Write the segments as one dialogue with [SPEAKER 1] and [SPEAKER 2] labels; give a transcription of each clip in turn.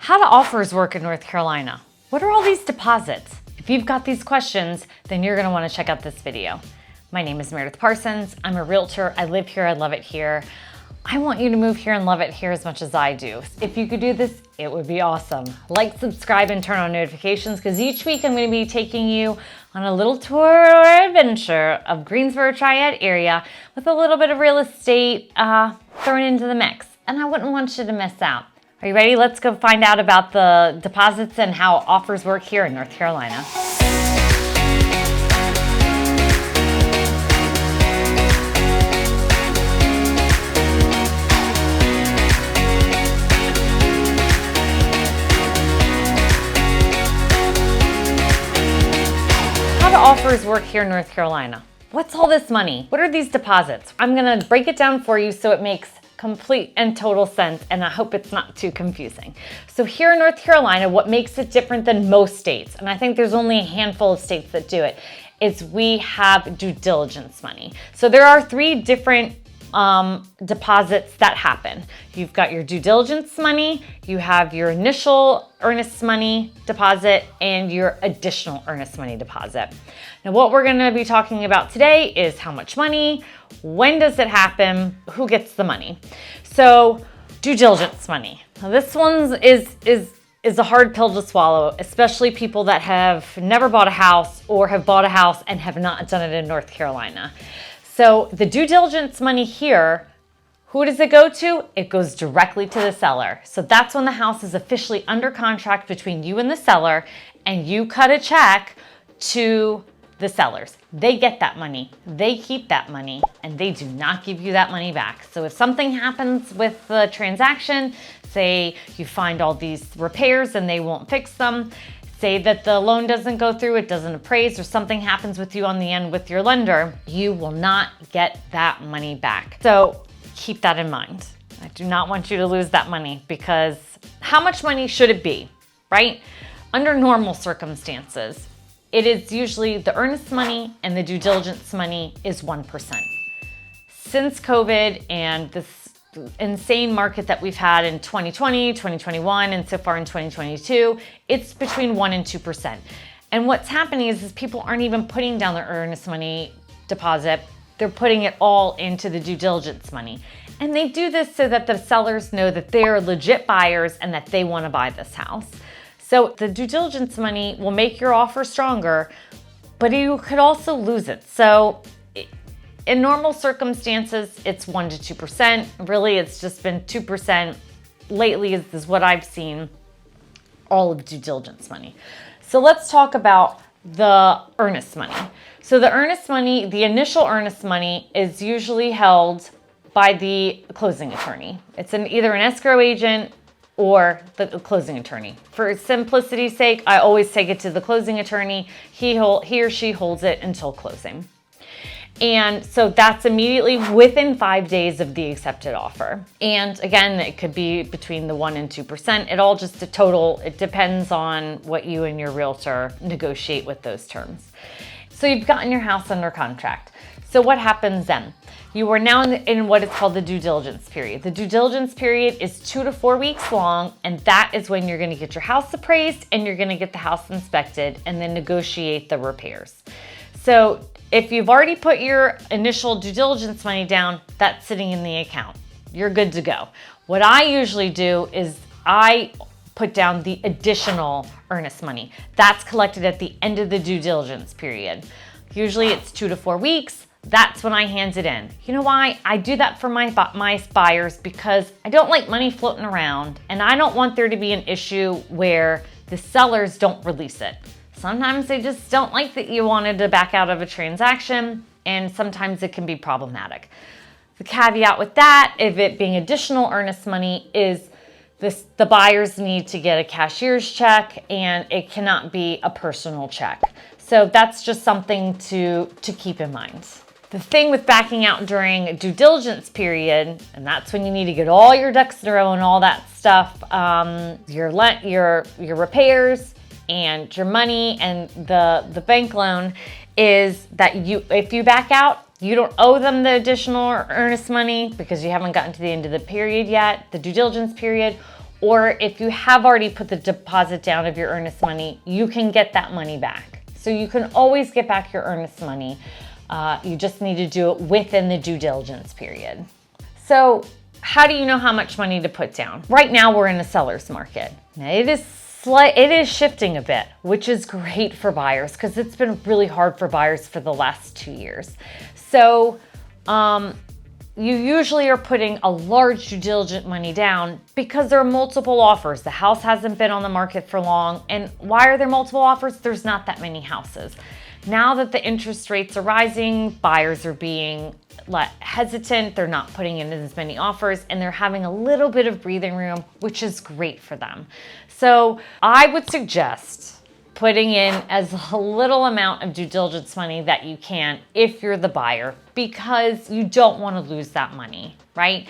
[SPEAKER 1] How do offers work in North Carolina? What are all these deposits? If you've got these questions, then you're gonna wanna check out this video. My name is Meredith Parsons. I'm a realtor. I live here, I love it here. I want you to move here and love it here as much as I do. If you could do this, it would be awesome. Like, subscribe, and turn on notifications because each week I'm gonna be taking you on a little tour or adventure of Greensboro Triad area with a little bit of real estate thrown into the mix. And I wouldn't want you to miss out. Are you ready? Let's go find out about the deposits and how offers work here in North Carolina. How do offers work here in North Carolina? What's all this money? What are these deposits? I'm gonna break it down for you so it makes complete and total sense, and I hope it's not too confusing. So here in North Carolina, what makes it different than most states, and I think there's only a handful of states that do it, is we have due diligence money. So there are three different deposits that happen. You've got your due diligence money, you have your initial earnest money deposit, and your additional earnest money deposit. Now, what we're gonna be talking about today is how much money, when does it happen, who gets the money. So due diligence money. Now this one is a hard pill to swallow, especially people that have never bought a house or have bought a house and have not done it in North Carolina. So the due diligence money here, who does it go to? It goes directly to the seller. So that's when the house is officially under contract between you and the seller, and you cut a check to the sellers. They get that money, they keep that money, and they do not give you that money back. So if something happens with the transaction, say you find all these repairs and they won't fix them, say that the loan doesn't go through, it doesn't appraise, or something happens with you on the end with your lender, you will not get that money back. So keep that in mind. I do not want you to lose that money, because how much money should it be, right? Under normal circumstances, it is usually the earnest money and the due diligence money is 1%. Since COVID and this insane market that we've had in 2020, 2021, and so far in 2022, it's between 1% and 2%. And what's happening is people aren't even putting down their earnest money deposit, they're putting it all into the due diligence money. And they do this so that the sellers know that they're legit buyers and that they want to buy this house. So the due diligence money will make your offer stronger, but you could also lose it. So in normal circumstances, it's 1% to 2%. Really, it's just been 2% lately is what I've seen, all of due diligence money. So let's talk about the earnest money. So the earnest money, the initial earnest money is usually held by the closing attorney. It's either an escrow agent or the closing attorney. For simplicity's sake, I always take it to the closing attorney. He or she holds it until closing. And so that's immediately within 5 days of the accepted offer. And again, it could be between the 1% and 2%. It all just it depends on what you and your realtor negotiate with those terms. So you've gotten your house under contract. So what happens then? You are now in what is called the due diligence period. The due diligence period is 2 to 4 weeks long, and that is when you're gonna get your house appraised and you're gonna get the house inspected and then negotiate the repairs. So if you've already put your initial due diligence money down, that's sitting in the account. You're good to go. What I usually do is I put down the additional earnest money. That's collected at the end of the due diligence period. Usually it's 2 to 4 weeks. That's when I hand it in. You know why? I do that for my buyers because I don't like money floating around, and I don't want there to be an issue where the sellers don't release it. Sometimes they just don't like that you wanted to back out of a transaction, and sometimes it can be problematic. The caveat with that, if it being additional earnest money, is the buyers need to get a cashier's check, and it cannot be a personal check. So that's just something to keep in mind. The thing with backing out during a due diligence period, and that's when you need to get all your ducks in a row and all that stuff, your repairs and your money and the bank loan, is that if you back out, you don't owe them the additional earnest money because you haven't gotten to the end of the period yet, the due diligence period, or if you have already put the deposit down of your earnest money, you can get that money back. So you can always get back your earnest money. You just need to do it within the due diligence period. So how do you know how much money to put down? Right now we're in a seller's market. Now it is shifting a bit, which is great for buyers because it's been really hard for buyers for the last 2 years. So you usually are putting a large due diligence money down because there are multiple offers. The house hasn't been on the market for long. And why are there multiple offers? There's not that many houses. Now that the interest rates are rising, buyers are being hesitant. They're not putting in as many offers and they're having a little bit of breathing room, which is great for them. So I would suggest putting in as little amount of due diligence money that you can if you're the buyer, because you don't want to lose that money, right?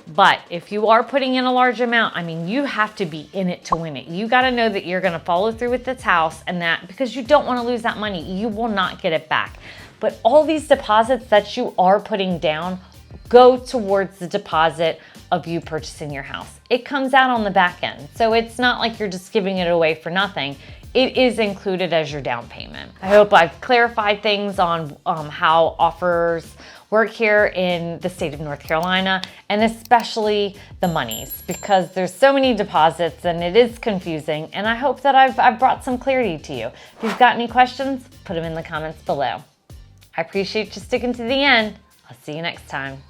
[SPEAKER 1] But if you are putting in a large amount, I mean, you have to be in it to win it. You got to know that you're going to follow through with this house, and that because you don't want to lose that money, you will not get it back. But all these deposits that you are putting down go towards the deposit of you purchasing your house. It comes out on the back end. So it's not like you're just giving it away for nothing. It is included as your down payment. I hope I've clarified things on how offers work here in the state of North Carolina, and especially the monies, because there's so many deposits and it is confusing, and I hope that I've brought some clarity to you. If you've got any questions, put them in the comments below. I appreciate you sticking to the end. I'll see you next time.